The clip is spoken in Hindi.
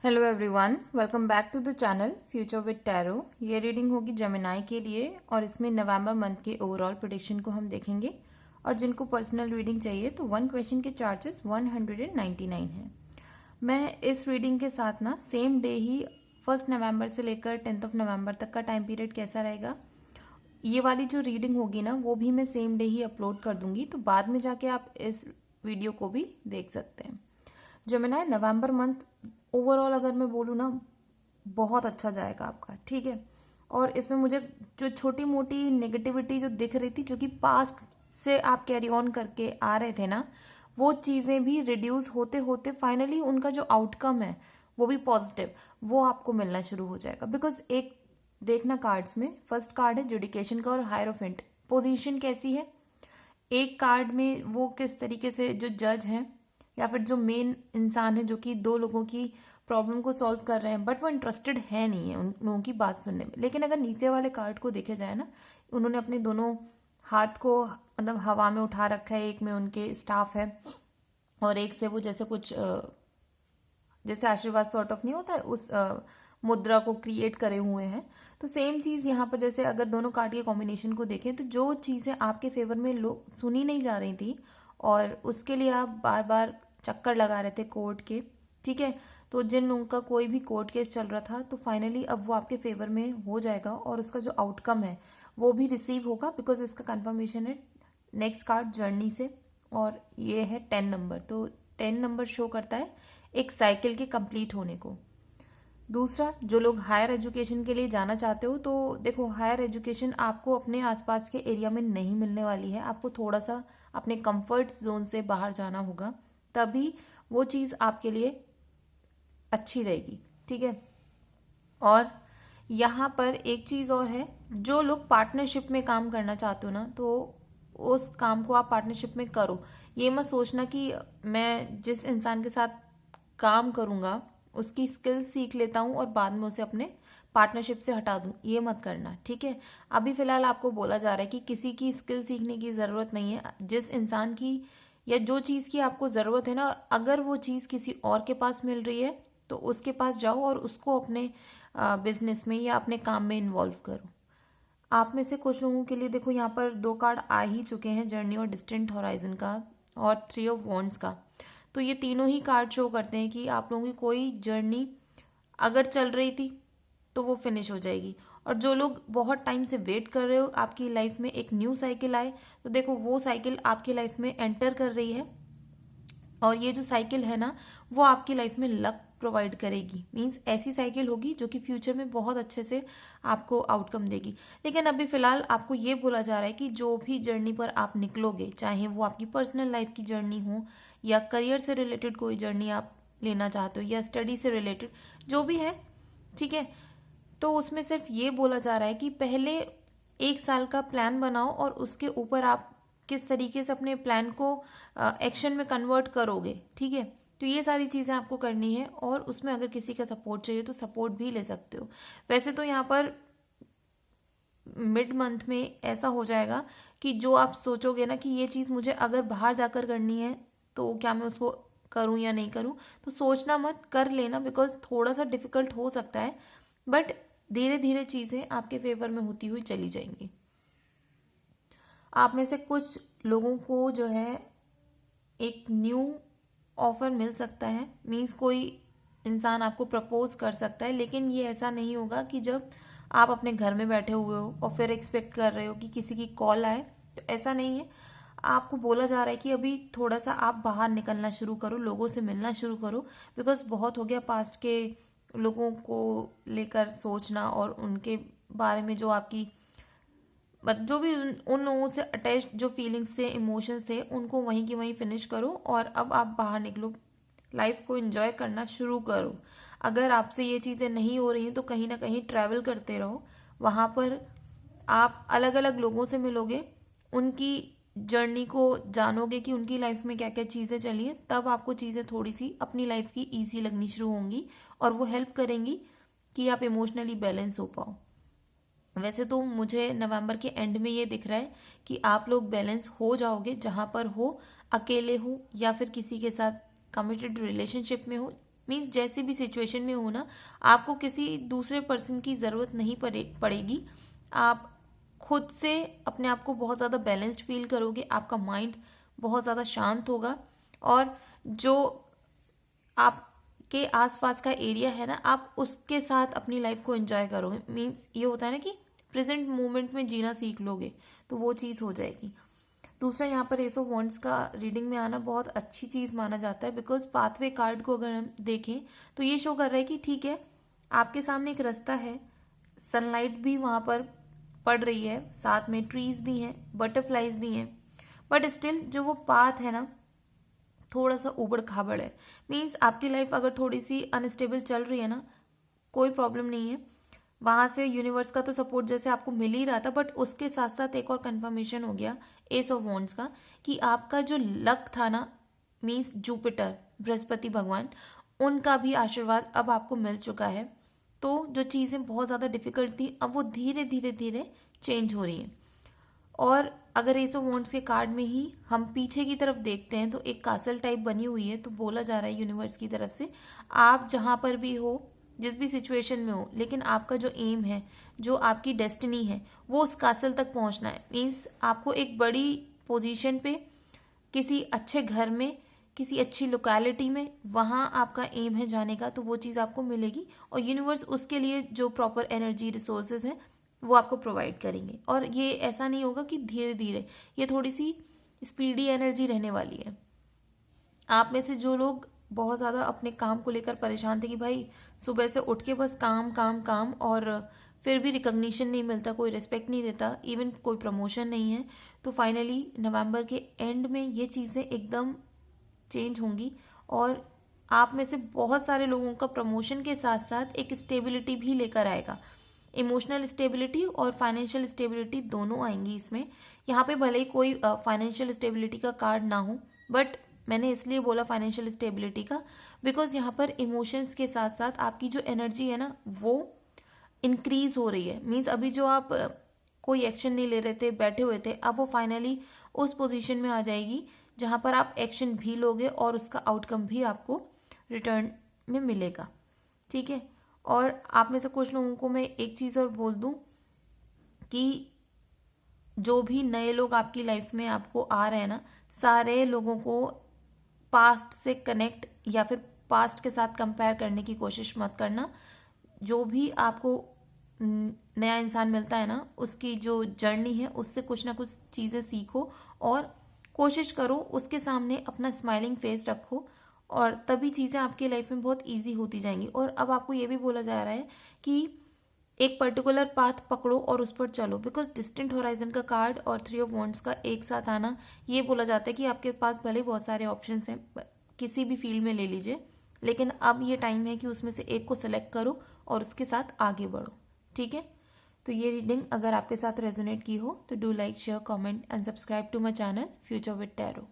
Hello everyone, welcome back to the channel future with tarot. ये रीडिंग होगी जेमिनाई के लिए और इसमें नवंबर मंथ के ओवरऑल प्रेडिक्शन को हम देखेंगे। और जिनको पर्सनल रीडिंग चाहिए तो 1 क्वेश्चन के चार्जेस 199 है। मैं इस रीडिंग के साथ ना सेम डे ही 1 नवंबर से लेकर 10 नवंबर तक का टाइम पीरियड कैसा रहेगा, ये वाली जो रीडिंग होगी ना वो भी मैं सेम डे ही अपलोड कर दूंगी, तो बाद में जाके आप इस वीडियो को भी देख सकते हैं। जेमिनाई नवंबर मंथ ओवरऑल अगर मैं बोलूँ ना बहुत अच्छा जाएगा आपका, ठीक है। और इसमें मुझे जो छोटी मोटी नेगेटिविटी जो दिख रही थी, जो कि पास्ट से आप कैरी ऑन करके आ रहे थे ना, वो चीज़ें भी रिड्यूस होते होते फाइनली उनका जो आउटकम है वो भी पॉजिटिव, वो आपको मिलना शुरू हो जाएगा। बिकॉज एक देखना कार्ड्स में फर्स्ट कार्ड है जुडिकेशन का और हायरोफेंट। पोजीशन कैसी है, एक कार्ड में वो किस तरीके से जो जज हैं या फिर जो मेन इंसान है जो कि दो लोगों की प्रॉब्लम को सॉल्व कर रहे हैं, बट वो इंटरेस्टेड है नहीं है उन लोगों की बात सुनने में। लेकिन अगर नीचे वाले कार्ड को देखे जाए ना, उन्होंने अपने दोनों हाथ को मतलब हवा में उठा रखा है, एक में उनके स्टाफ है और एक से वो जैसे कुछ जैसे आशीर्वाद सॉर्ट ऑफ नहीं होता है उस मुद्रा को क्रिएट करे हुए हैं। तो सेम चीज यहाँ पर जैसे अगर दोनों कार्ड के कॉम्बिनेशन को देखें तो जो चीजें आपके फेवर में लोग सुनी नहीं जा रही थी और उसके लिए आप बार बार चक्कर लगा रहे थे कोर्ट के, ठीक है, तो जिन लोगों का कोई भी कोर्ट केस चल रहा था तो फाइनली अब वो आपके फेवर में हो जाएगा और उसका जो आउटकम है वो भी रिसीव होगा। बिकॉज इसका कंफर्मेशन है नेक्स्ट कार्ड जर्नी से और ये है 10 नंबर। तो 10 नंबर शो करता है एक साइकिल के कंप्लीट होने को। दूसरा, जो लोग हायर एजुकेशन के लिए जाना चाहते हो तो देखो हायर एजुकेशन आपको अपने आसपास के एरिया में नहीं मिलने वाली है, आपको थोड़ा सा अपने कंफर्ट जोन से बाहर जाना होगा, तभी वो चीज़ आपके लिए अच्छी रहेगी, ठीक है। और यहाँ पर एक चीज़ और है, जो लोग पार्टनरशिप में काम करना चाहते हो ना तो उस काम को आप पार्टनरशिप में करो। ये मत सोचना कि मैं जिस इंसान के साथ काम करूंगा उसकी स्किल्स सीख लेता हूँ और बाद में उसे अपने पार्टनरशिप से हटा दूं, ये मत करना, ठीक है। अभी फिलहाल आपको बोला जा रहा है कि किसी की स्किल सीखने की ज़रूरत नहीं है। जिस इंसान की या जो चीज़ की आपको ज़रूरत है ना, अगर वो चीज़ किसी और के पास मिल रही है तो उसके पास जाओ और उसको अपने बिजनेस में या अपने काम में इन्वॉल्व करो। आप में से कुछ लोगों के लिए देखो यहाँ पर दो कार्ड आ ही चुके हैं, जर्नी और डिस्टेंट हॉराइजन का और 3 ऑफ वॉन्ड्स का। तो ये तीनों ही कार्ड शो करते हैं कि आप लोगों की कोई जर्नी अगर चल रही थी तो वो फिनिश हो जाएगी। और जो लोग बहुत टाइम से वेट कर रहे हो आपकी लाइफ में एक न्यू साइकिल आए, तो देखो वो साइकिल आपकी लाइफ में एंटर कर रही है और ये जो साइकिल है ना वो आपकी लाइफ में लक प्रोवाइड करेगी। मींस ऐसी साइकिल होगी जो कि फ्यूचर में बहुत अच्छे से आपको आउटकम देगी। लेकिन अभी फिलहाल आपको ये बोला जा रहा है कि जो भी जर्नी पर आप निकलोगे, चाहे वो आपकी पर्सनल लाइफ की जर्नी हो या करियर से रिलेटेड कोई जर्नी आप लेना चाहते हो या स्टडी से रिलेटेड जो भी है, ठीक है, तो उसमें सिर्फ ये बोला जा रहा है कि पहले 1 साल का प्लान बनाओ और उसके ऊपर आप किस तरीके से अपने प्लान को एक्शन में कन्वर्ट करोगे, ठीक है। तो ये सारी चीज़ें आपको करनी है और उसमें अगर किसी का सपोर्ट चाहिए तो सपोर्ट भी ले सकते हो। वैसे तो यहाँ पर मिड मंथ में ऐसा हो जाएगा कि जो आप सोचोगे ना कि ये चीज़ मुझे अगर बाहर जाकर करनी है तो क्या मैं उसको करूं या नहीं करूं, तो सोचना मत, कर लेना। बिकॉज थोड़ा सा डिफिकल्ट हो सकता है बट धीरे धीरे चीज़ें आपके फेवर में होती हुई चली जाएंगी। आप में से कुछ लोगों को जो है एक न्यू ऑफर मिल सकता है। मीन्स कोई इंसान आपको प्रपोज कर सकता है, लेकिन ये ऐसा नहीं होगा कि जब आप अपने घर में बैठे हुए हो और फिर एक्सपेक्ट कर रहे हो कि किसी की कॉल आए, तो ऐसा नहीं है। आपको बोला जा रहा है कि अभी थोड़ा सा आप बाहर निकलना शुरू करो, लोगों से मिलना शुरू करो। बिकॉज बहुत हो गया पास्ट के लोगों को लेकर सोचना और उनके बारे में जो आपकी जो भी उन लोगों से अटैच जो फीलिंग्स थे, इमोशंस थे, उनको वहीं की वहीं फिनिश करो और अब आप बाहर निकलो, लाइफ को एंजॉय करना शुरू करो। अगर आपसे ये चीज़ें नहीं हो रही हैं तो कहीं ना कहीं ट्रैवल करते रहो, वहाँ पर आप अलग अलग लोगों से मिलोगे, उनकी जर्नी को जानोगे कि उनकी लाइफ में क्या क्या चीज़ें चली हैं, तब आपको चीज़ें थोड़ी सी अपनी लाइफ की ईजी लगनी शुरू होंगी और वो हेल्प करेंगी कि आप इमोशनली बैलेंस हो पाओ। वैसे तो मुझे नवंबर के एंड में ये दिख रहा है कि आप लोग बैलेंस हो जाओगे, जहां पर हो, अकेले हो या फिर किसी के साथ कमिटेड रिलेशनशिप में हो, मीन्स जैसी भी सिचुएशन में हो ना, आपको किसी दूसरे पर्सन की ज़रूरत नहीं पड़ेगी। आप खुद से अपने आप को बहुत ज़्यादा बैलेंस्ड फील करोगे, आपका माइंड बहुत ज़्यादा शांत होगा, और जो आपके आसपास का एरिया है ना, आप उसके साथ अपनी लाइफ को एंजॉय करोगे। मीन्स ये होता है ना कि प्रेजेंट मोमेंट में जीना सीख लोगे, तो वो चीज़ हो जाएगी। दूसरा, यहाँ पर एस ऑफ वॉन्ड्स का रीडिंग में आना बहुत अच्छी चीज़ माना जाता है, बिकॉज पाथवे कार्ड को अगर हम देखें तो ये शो कर रहा है कि ठीक है, आपके सामने एक रास्ता है, सनलाइट भी वहाँ पर पड़ रही है, साथ में ट्रीज भी हैं, बटरफ्लाइज भी हैं, बट स्टिल जो वो पाथ है ना, थोड़ा सा उबड़ खाबड़ है। मीन्स आपकी लाइफ अगर थोड़ी सी अनस्टेबल चल रही है ना, कोई प्रॉब्लम नहीं है, वहां से यूनिवर्स का तो सपोर्ट जैसे आपको मिल ही रहा था, बट उसके साथ साथ एक और कंफर्मेशन हो गया एस ऑफ वॉन्ड्स का कि आपका जो लक था ना, मीन्स जुपिटर बृहस्पति भगवान, उनका भी आशीर्वाद अब आपको मिल चुका है। तो जो चीज़ें बहुत ज़्यादा डिफिकल्ट थी, अब वो धीरे धीरे धीरे चेंज हो रही हैं। और अगर एस ऑफ वॉन्ड्स के कार्ड में ही हम पीछे की तरफ देखते हैं तो एक कासल टाइप बनी हुई है, तो बोला जा रहा है यूनिवर्स की तरफ से, आप जहां पर भी हो, जिस भी सिचुएशन में हो, लेकिन आपका जो एम है, जो आपकी डेस्टिनी है, वो उस कासल तक पहुंचना है। मीन्स आपको एक बड़ी पोजीशन पे, किसी अच्छे घर में, किसी अच्छी लोकेलिटी में, वहां आपका एम है जाने का, तो वो चीज़ आपको मिलेगी, और यूनिवर्स उसके लिए जो प्रॉपर एनर्जी रिसोर्सेज हैं वो आपको प्रोवाइड करेंगे। और ये ऐसा नहीं होगा कि धीरे धीरे, ये थोड़ी सी स्पीडी एनर्जी रहने वाली है। आप में से जो लोग बहुत ज़्यादा अपने काम को लेकर परेशान थे कि भाई सुबह से उठ के बस काम काम काम, और फिर भी रिकॉग्निशन नहीं मिलता, कोई रिस्पेक्ट नहीं देता, इवन कोई प्रमोशन नहीं है, तो फाइनली नवंबर के एंड में ये चीज़ें एकदम चेंज होंगी, और आप में से बहुत सारे लोगों का प्रमोशन के साथ साथ एक स्टेबिलिटी भी लेकर आएगा। इमोशनल स्टेबिलिटी और फाइनेंशियल स्टेबिलिटी दोनों आएंगी इसमें। यहाँ पे भले ही कोई फाइनेंशियल स्टेबिलिटी का कार्ड ना हो, बट मैंने इसलिए बोला फाइनेंशियल स्टेबिलिटी का, बिकॉज यहाँ पर इमोशंस के साथ साथ आपकी जो एनर्जी है ना, वो इंक्रीज हो रही है। मीन्स अभी जो आप कोई एक्शन नहीं ले रहे थे, बैठे हुए थे, अब वो फाइनली उस पोजीशन में आ जाएगी जहाँ पर आप एक्शन भी लोगे और उसका आउटकम भी आपको रिटर्न में मिलेगा। ठीक है। और आप में से कुछ लोगों को मैं एक चीज़ और बोल दूं कि जो भी नए लोग आपकी लाइफ में आपको आ रहे हैं ना, सारे लोगों को पास्ट से कनेक्ट या फिर पास्ट के साथ कंपेयर करने की कोशिश मत करना। जो भी आपको नया इंसान मिलता है ना, उसकी जो जर्नी है उससे कुछ ना कुछ चीज़ें सीखो, और कोशिश करो उसके सामने अपना स्माइलिंग फेस रखो, और तभी चीज़ें आपकी लाइफ में बहुत इजी होती जाएंगी। और अब आपको ये भी बोला जा रहा है कि एक पर्टिकुलर पाथ पकड़ो और उस पर चलो, बिकॉज डिस्टेंट होराइजन का कार्ड और 3 ऑफ वॉन्ड्स का एक साथ आना, ये बोला जाता है कि आपके पास भले बहुत सारे ऑप्शंस हैं, किसी भी फील्ड में ले लीजिए, लेकिन अब ये टाइम है कि उसमें से एक को सेलेक्ट करो और उसके साथ आगे बढ़ो। ठीक है। तो ये रीडिंग अगर आपके साथ रेजोनेट की हो तो do like, share, comment and subscribe to my channel future with tarot.